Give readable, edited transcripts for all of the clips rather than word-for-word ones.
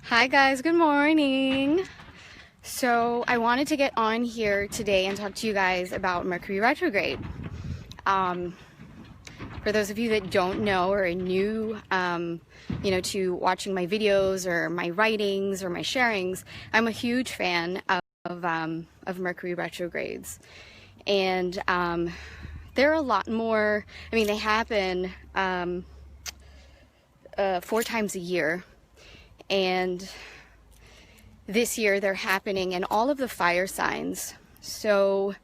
Hi guys, good morning. So I wanted to get on here today and talk to you guys about Mercury Retrograde. For those of you that don't know or are new, to watching my videos or my writings or my sharings, I'm a huge fan of Mercury retrogrades, and there are a lot more. I mean, they happen 4 times a year. And this year they're happening in all of the fire signs. So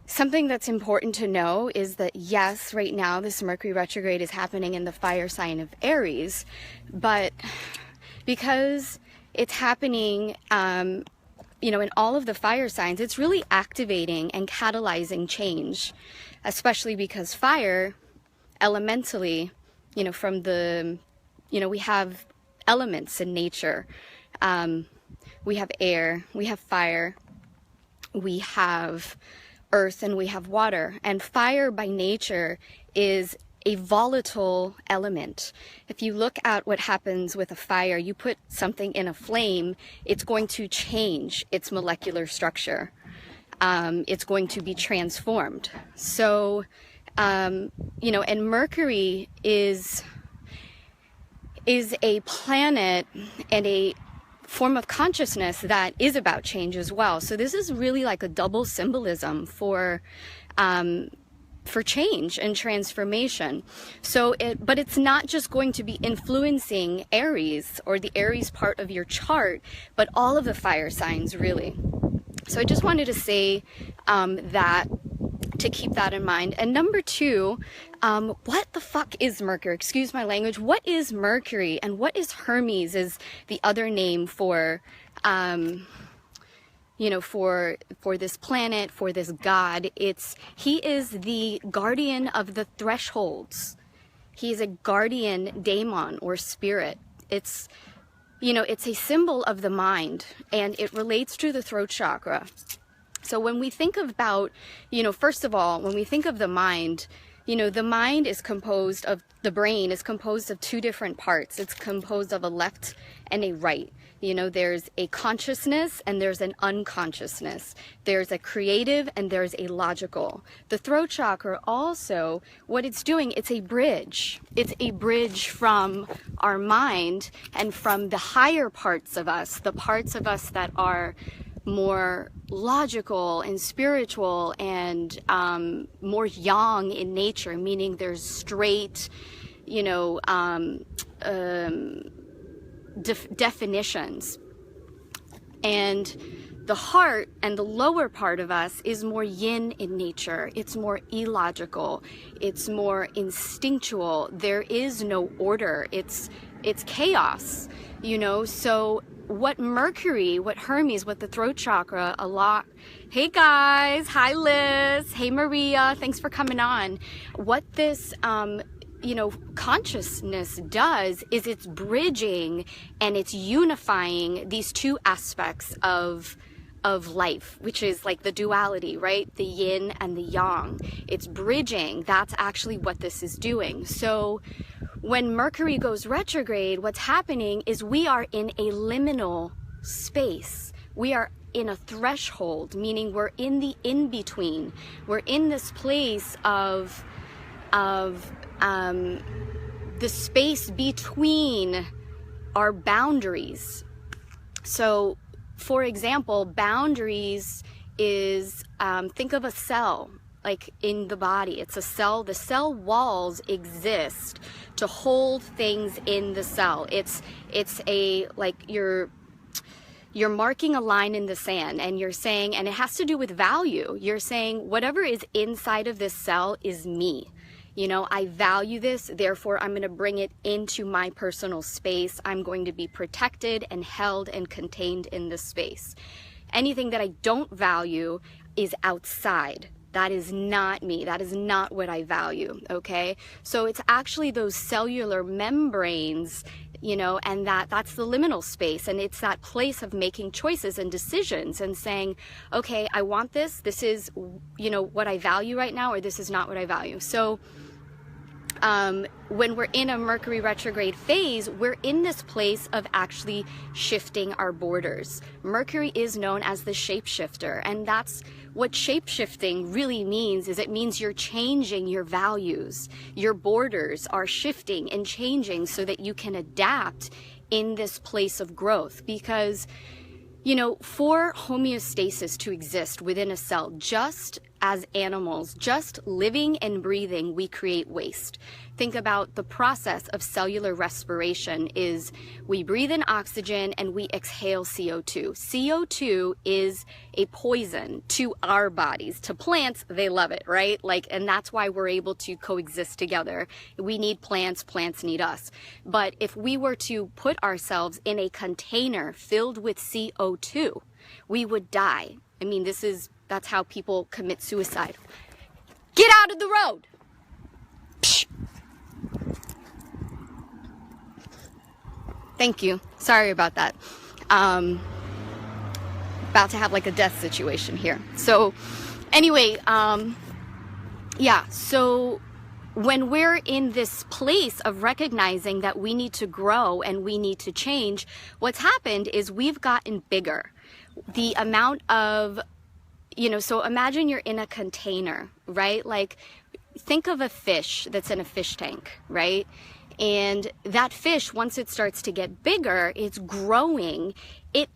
something that's important to know is that yes, right now this Mercury retrograde is happening in the fire sign of Aries, but because it's happening in all of the fire signs, it's really activating and catalyzing change, especially because fire elementally, from the, we have elements in nature. We have air, we have fire, we have earth, and we have water. And fire by nature is a volatile element. If you look at what happens with a fire, you put something in a flame, it's going to change its molecular structure. It's going to be transformed. So, and Mercury is a planet and a form of consciousness that is about change as well. So this is really like a double symbolism for change and transformation. But it's not just going to be influencing Aries or the Aries part of your chart, but all of the fire signs really. So I just wanted to say that, to keep that in mind. And number 2, what the fuck is Mercury? Excuse my language. What is Mercury and what is Hermes is the other name for, for this planet, for this god. He is the guardian of the thresholds. He is a guardian daemon or spirit. It's a symbol of the mind, and it relates to the throat chakra. So when we think about, first of all, when we think of the mind, the mind is composed of, the brain is composed of 2 different parts. It's composed of a left and a right. There's a consciousness and there's an unconsciousness. There's a creative and there's a logical. The throat chakra also, what it's doing, it's a bridge. It's a bridge from our mind and from the higher parts of us, the parts of us that are more logical and spiritual and more yang in nature, meaning there's straight, definitions. And the heart and the lower part of us is more yin in nature. It's more illogical. It's more instinctual. There is no order. It's chaos, So what Mercury, what Hermes, what the throat chakra, a lot. Hey guys, hi Liz, hey Maria, thanks for coming on. What this, consciousness does is it's bridging and it's unifying these 2 aspects of life, which is like the duality, right? The yin and the yang. It's bridging. That's actually what this is doing. So when Mercury goes retrograde, what's happening is we are in a liminal space. We are in a threshold, meaning we're in the in-between. We're in this place of the space between our boundaries. So, for example, boundaries is, think of a cell. Like in the body, it's a cell. The cell walls exist to hold things in the cell. It's a, like you're marking a line in the sand and you're saying, and it has to do with value. You're saying whatever is inside of this cell is me. I value this, therefore I'm going to bring it into my personal space. I'm going to be protected and held and contained in this space. Anything that I don't value is outside. That is not me. That is not what I value, okay? So it's actually those cellular membranes, and that's the liminal space. And it's that place of making choices and decisions and saying, okay, I want this. This is, what I value right now, or this is not what I value. So when we're in a Mercury retrograde phase, we're in this place of actually shifting our borders. Mercury is known as the shapeshifter, and that's what shapeshifting really means. Is it means you're changing your values. Your borders are shifting and changing so that you can adapt in this place of growth. Because, you know, for homeostasis to exist within a cell, just as animals, just living and breathing, we create waste. Think about the process of cellular respiration is we breathe in oxygen and we exhale CO2. CO2 is a poison to our bodies. To plants, they love it, right? Like, and that's why we're able to coexist together. We need plants, plants need us. But if we were to put ourselves in a container filled with CO2, we would die. I mean, that's how people commit suicide. Get out of the road! Psh. Thank you. Sorry about that. About to have like a death situation here. So anyway, yeah, so when we're in this place of recognizing that we need to grow and we need to change, what's happened is we've gotten bigger. The amount of, you know, so imagine you're in a container, right? Like, think of a fish that's in a fish tank, right? And that fish, once it starts to get bigger, it's growing.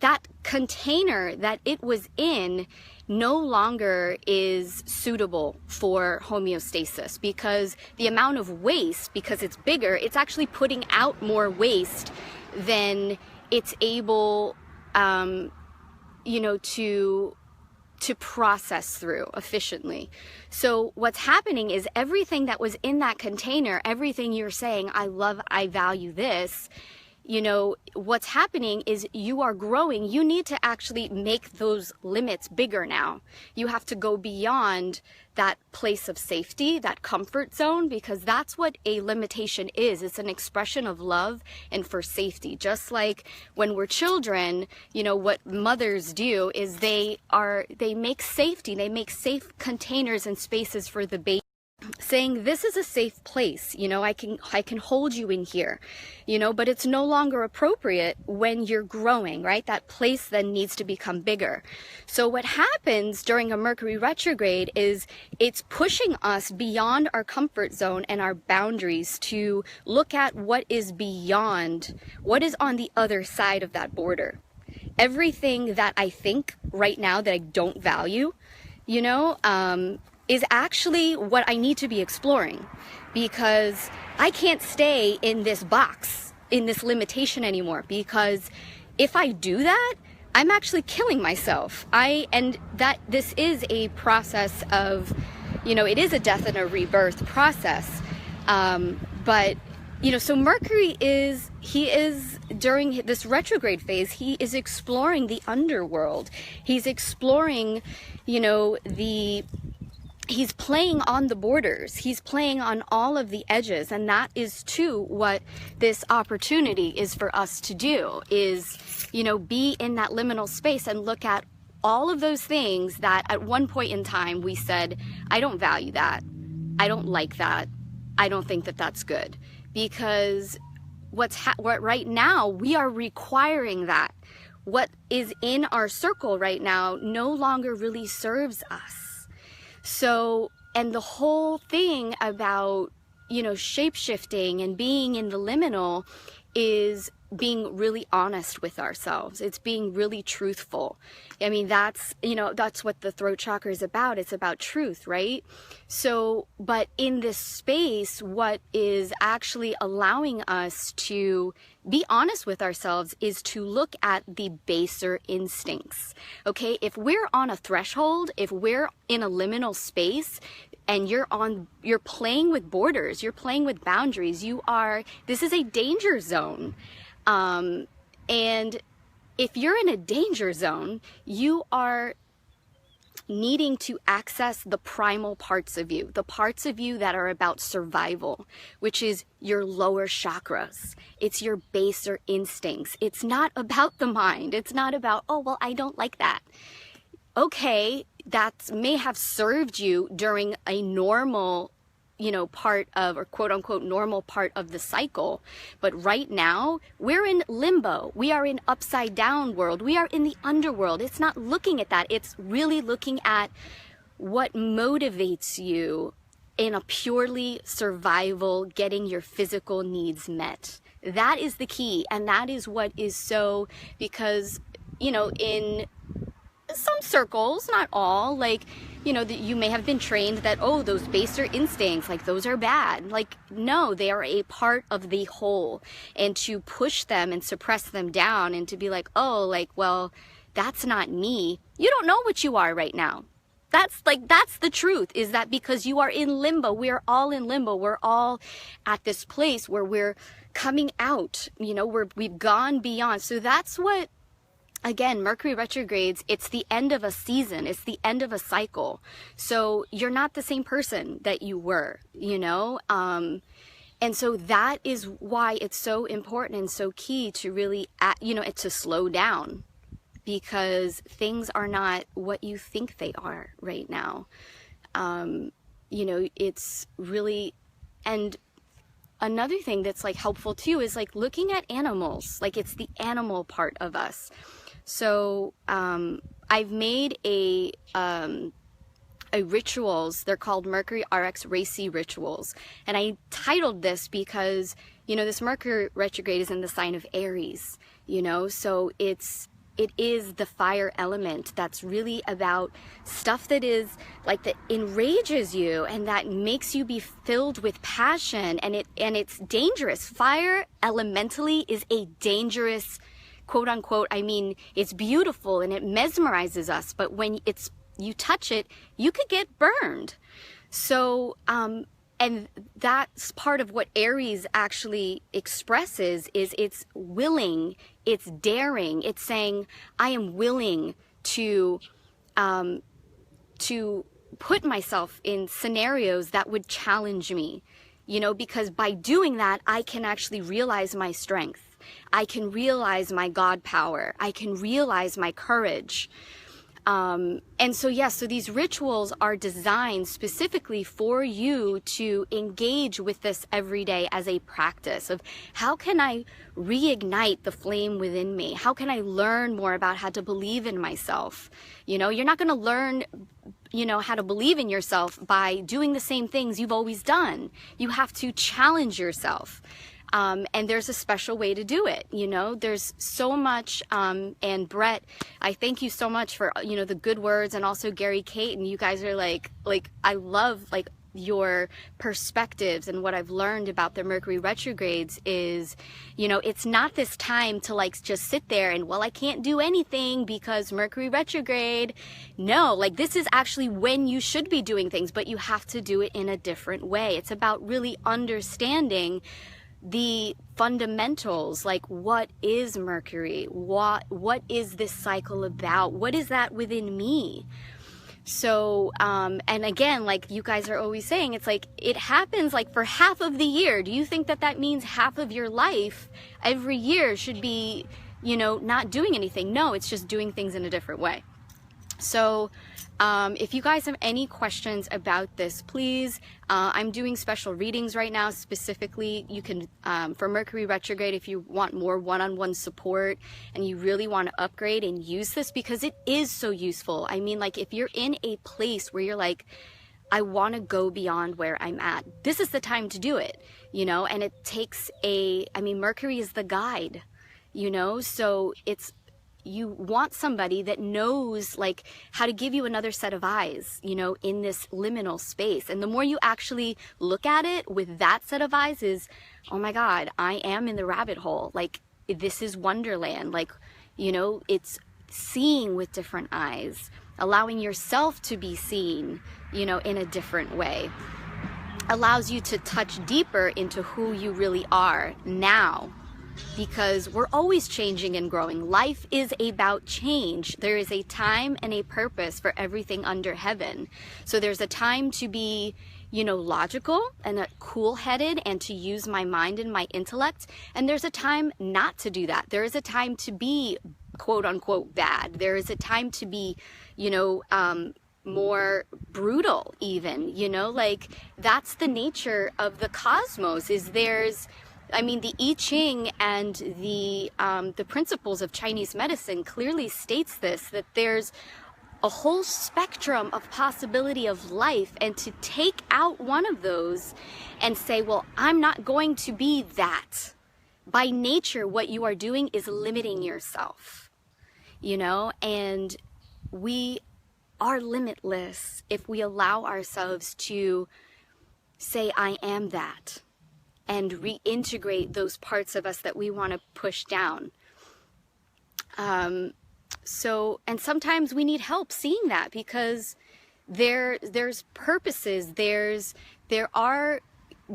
That container that it was in no longer is suitable for homeostasis, because the amount of waste, because it's bigger, it's actually putting out more waste than it's able, you know, to process through efficiently. So what's happening is everything that was in that container, everything you're saying, I love, I value this, you know, what's happening is you are growing. You need to actually make those limits bigger now. You have to go beyond that place of safety, that comfort zone, because that's what a limitation is. It's an expression of love and for safety. Just like when we're children, you know, what mothers do is they make safety, they make safe containers and spaces for the baby, saying this is a safe place, you know, I can hold you in here, you know, but it's no longer appropriate when you're growing, right? That place then needs to become bigger. So what happens during a Mercury retrograde is it's pushing us beyond our comfort zone and our boundaries to look at what is beyond, what is on the other side of that border. Everything that I think right now that I don't value, you know, is actually what I need to be exploring, because I can't stay in this box, in this limitation anymore, because if I do that, I'm actually killing myself. And that this is a process of, you know, it is a death and a rebirth process. But, you know, so Mercury he is during this retrograde phase, he is exploring the underworld. He's exploring, you know, he's playing on the borders. He's playing on all of the edges. And that is too what this opportunity is for us to do, is, you know, be in that liminal space and look at all of those things that at one point in time we said, I don't value that. I don't like that. I don't think that that's good. Because what right now we are requiring that. What is in our circle right now no longer really serves us. So, and the whole thing about, you know, shape-shifting and being in the liminal is being really honest with ourselves. It's being really truthful. I mean, that's, you know, that's what the throat chakra is about. It's about truth, right? So, but in this space, what is actually allowing us to be honest with ourselves is to look at the baser instincts. Okay, if we're on a threshold, if we're in a liminal space and you're playing with borders, you're playing with boundaries, this is a danger zone. And if you're in a danger zone, you are needing to access the primal parts of you, the parts of you that are about survival, which is your lower chakras. It's your baser instincts. It's not about the mind. It's not about, oh, well, I don't like that. Okay, that may have served you during a normal you know, part of, or quote unquote normal part of the cycle. But right now we're in limbo. We are in upside down world. We are in the underworld. It's not looking at that. It's really looking at what motivates you in a purely survival, getting your physical needs met. That is the key. And that is what is so, because, you know, in some circles, not all, like, you know, that you may have been trained that, oh, those baser instincts, like those are bad. Like, no, they are a part of the whole. And to push them and suppress them down and to be like, oh, like, well, that's not me. You don't know what you are right now. That's the truth, is that because you are in limbo. We're all in limbo. We're all at this place where we're coming out, you know, we've gone beyond. So that's what, again, Mercury retrogrades, it's the end of a season. It's the end of a cycle. So you're not the same person that you were, you know? And so that is why it's so important and so key to really, you know, to slow down, because things are not what you think they are right now. You know, it's really, and another thing that's like helpful too is like looking at animals, like it's the animal part of us. So I've made a rituals. They're called Mercury RX Racy rituals, and I titled this because, you know, this Mercury retrograde is in the sign of Aries. You know, so it is the fire element that's really about stuff that is like that enrages you and that makes you be filled with passion, and it's dangerous. Fire elementally is a dangerous, quote unquote, I mean, it's beautiful and it mesmerizes us, but when you touch it, you could get burned. So, and that's part of what Aries actually expresses, is it's willing, it's daring, it's saying, I am willing to put myself in scenarios that would challenge me, you know, because by doing that, I can actually realize my strength. I can realize my God power. I can realize my courage. And so, yes, so these rituals are designed specifically for you to engage with this every day as a practice of how can I reignite the flame within me? How can I learn more about how to believe in myself? You know, you're not going to learn, you know, how to believe in yourself by doing the same things you've always done. You have to challenge yourself. And there's a special way to do it. You know, there's so much, and Brett, I thank you so much for, you know, the good words, and also Gary, Kate, and you guys are like, I love like your perspectives, and what I've learned about the Mercury retrogrades is, you know, it's not this time to like just sit there and, well, I can't do anything because Mercury retrograde. No, like this is actually when you should be doing things, but you have to do it in a different way. It's about really understanding the fundamentals, like what is Mercury, what is this cycle about, what is that within me. So and again, like you guys are always saying, it's like it happens like for half of the year. Do you think that that means half of your life every year should be, you know, not doing anything? No, it's just doing things in a different way. So if you guys have any questions about this, please, I'm doing special readings right now. Specifically, you can, for Mercury retrograde, if you want more one-on-one support and you really want to upgrade and use this, because it is so useful. I mean, like if you're in a place where you're like, I want to go beyond where I'm at, this is the time to do it, you know, and it takes I mean, Mercury is the guide, you know, so you want somebody that knows like how to give you another set of eyes, you know, in this liminal space. And the more you actually look at it with that set of eyes is, oh my God, I am in the rabbit hole. Like this is Wonderland. Like, you know, it's seeing with different eyes, allowing yourself to be seen, you know, in a different way, allows you to touch deeper into who you really are now. Because we're always changing and growing. Life is about change. There is a time and a purpose for everything under heaven. So there's a time to be, you know, logical and cool-headed and to use my mind and my intellect. And there's a time not to do that. There is a time to be quote unquote bad. There is a time to be, you know, more brutal even, you know, like that's the nature of the cosmos. Is there's, I mean, the I Ching and the principles of Chinese medicine clearly states this, that there's a whole spectrum of possibility of life, and to take out one of those and say, well, I'm not going to be that. By nature, what you are doing is limiting yourself, you know, and we are limitless if we allow ourselves to say, I am that, and reintegrate those parts of us that we want to push down. So, and sometimes we need help seeing that, because there's purposes, there are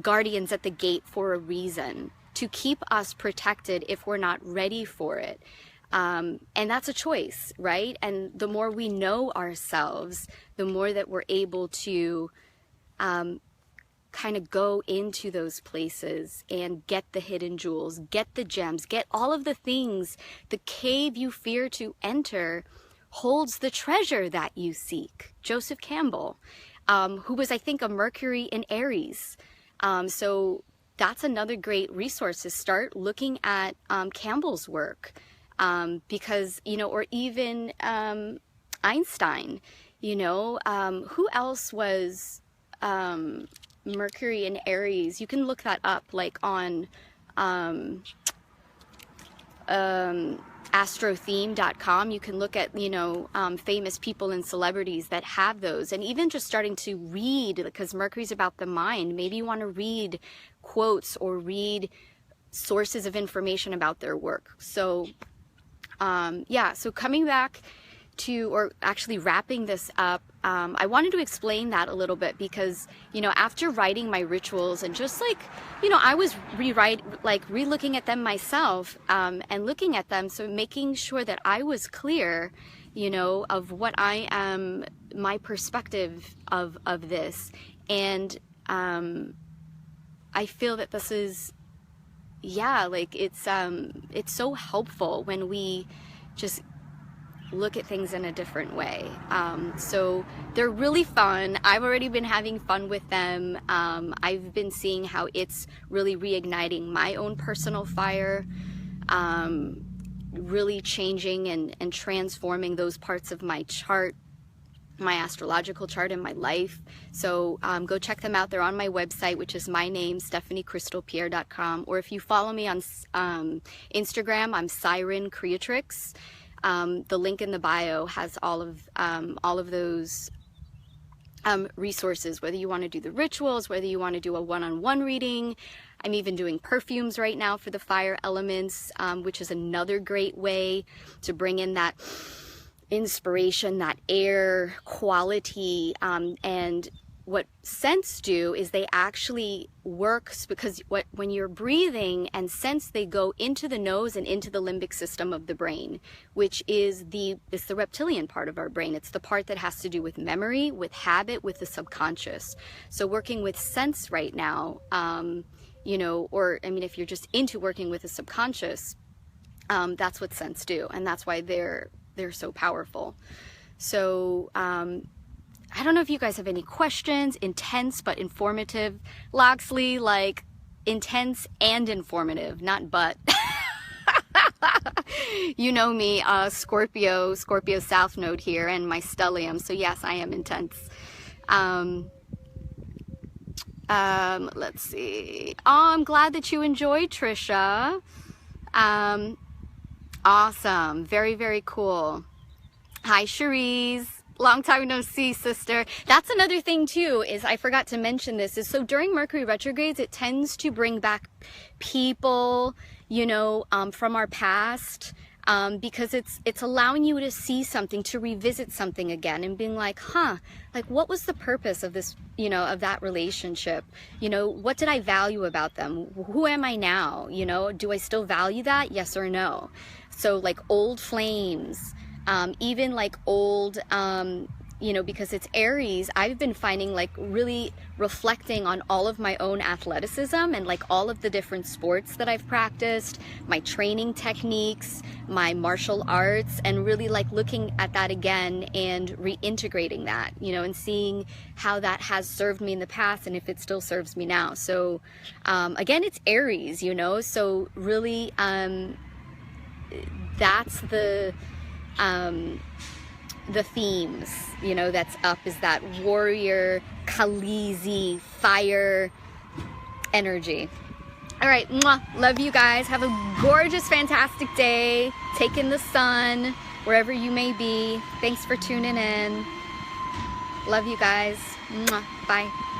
guardians at the gate for a reason, to keep us protected if we're not ready for it. And that's a choice, right? And the more we know ourselves, the more that we're able to kind of go into those places and get the hidden jewels, get the gems, get all of the things. The cave you fear to enter holds the treasure that you seek. Joseph Campbell, who was, I think, a Mercury in Aries. So that's another great resource, is start looking at Campbell's work. Because, you know, or even Einstein, you know, who else was Mercury in Aries? You can look that up, like on astrotheme.com. You can look at, you know, famous people and celebrities that have those, and even just starting to read, because Mercury's about the mind. Maybe you want to read quotes or read sources of information about their work. So yeah, so coming back to, or actually wrapping this up, I wanted to explain that a little bit, because, you know, after writing my rituals and just like, you know, I was re-looking at them myself, and looking at them, so making sure that I was clear, you know, of what I am, my perspective of this. And I feel that this is, yeah, like it's so helpful when we just look at things in a different way. So they're really fun. I've already been having fun with them. I've been seeing how it's really reigniting my own personal fire, really changing and transforming those parts of my chart, my astrological chart in my life. So go check them out. They're on my website, which is my name, stephaniecrystalpierre.com. Or if you follow me on Instagram, I'm Siren, creatrix. The link in the bio has all of those resources, whether you want to do the rituals, whether you want to do a one-on-one reading. I'm even doing perfumes right now for the fire elements, which is another great way to bring in that inspiration, that air quality. And what scents do is they actually work, because when you're breathing and scents, they go into the nose and into the limbic system of the brain, which is it's the reptilian part of our brain. It's the part that has to do with memory, with habit, with the subconscious. So working with scents right now, you know, or I mean, if you're just into working with the subconscious, that's what scents do, and that's why they're so powerful. So I don't know if you guys have any questions. Intense but informative. Loxley, like intense and informative, not but. You know me, Scorpio South Node here, and my stellium. So yes, I am intense. Let's see. Oh, I'm glad that you enjoyed, Trisha. Awesome. Very, very cool. Hi, Cherise. Long time no see, sister. That's another thing too, is I forgot to mention this, is so during Mercury retrogrades, it tends to bring back people, you know, from our past, because it's allowing you to see something, to revisit something again, and being like, huh, like what was the purpose of this, you know, of that relationship? You know, what did I value about them? Who am I now? You know, do I still value that? Yes or no? So like old flames, even like old, you know, because it's Aries, I've been finding like really reflecting on all of my own athleticism and like all of the different sports that I've practiced, my training techniques, my martial arts, and really like looking at that again and reintegrating that, you know, and seeing how that has served me in the past and if it still serves me now. So again, it's Aries, you know, so really that's the themes, you know, that's up, is that warrior, Khaleesi, fire energy. All right, mwah, love you guys. Have a gorgeous, fantastic day. Take in the sun wherever you may be. Thanks for tuning in. Love you guys. Mwah, bye.